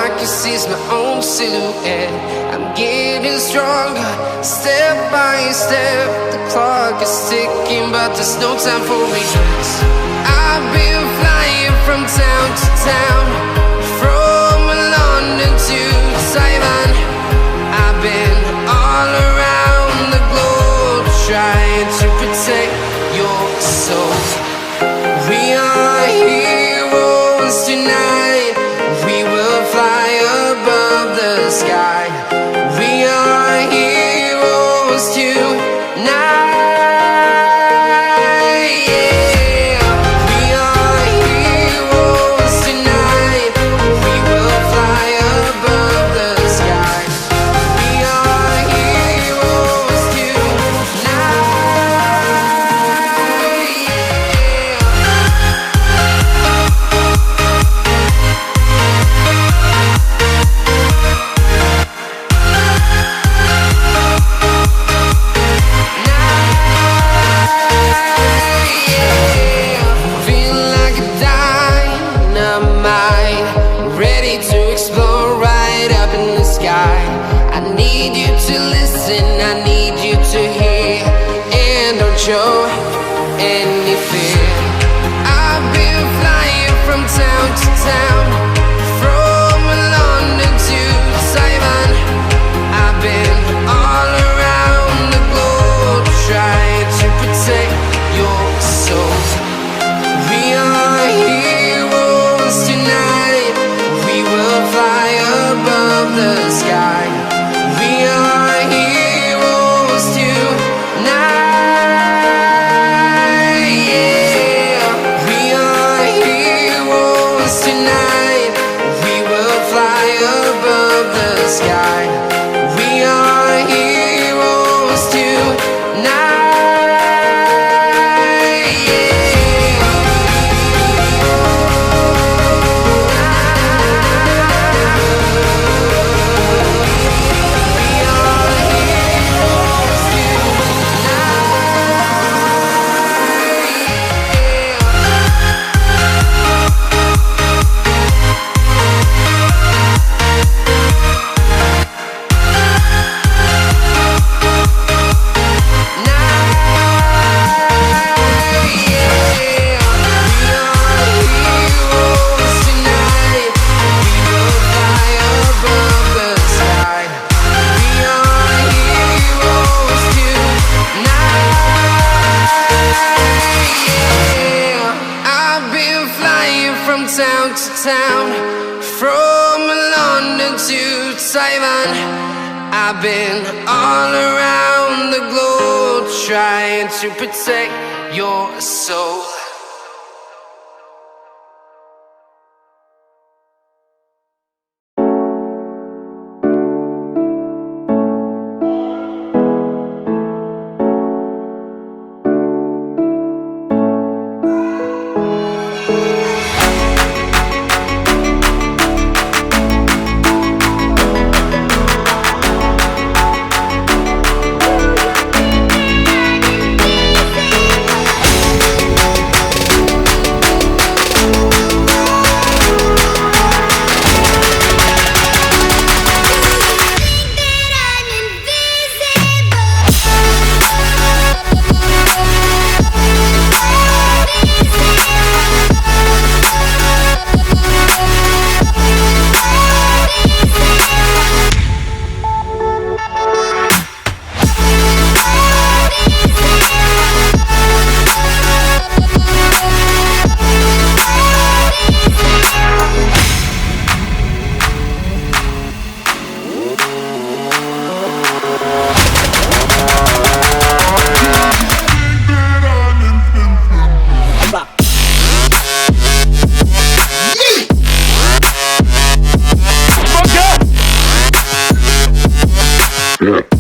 I can seize my own silhouette. I'm getting stronger, step by step. The clock is ticking, but there's no time for regrets. I've been flying from town to town, from London to Taiwan. I've been all around the globe, trying to protect your soul. We are heroes tonight. We will fly above the sky. We are heroes tonight. Yeah. We are heroes tonight. We will fly above the sky. We are heroes tonight. I need you to hear, and don't show any fear. I've been flying from town to town, from London to Taiwan. I've been all around the globe, trying to protect your soul. We are heroes tonight. We will fly above the sky. We are heroes tonight. Yeah. We are heroes tonight. We will fly above the sky. We are heroes tonight. From town to town, from London to Taiwan. I've been all around the globe, trying to protect your soul. Yeah.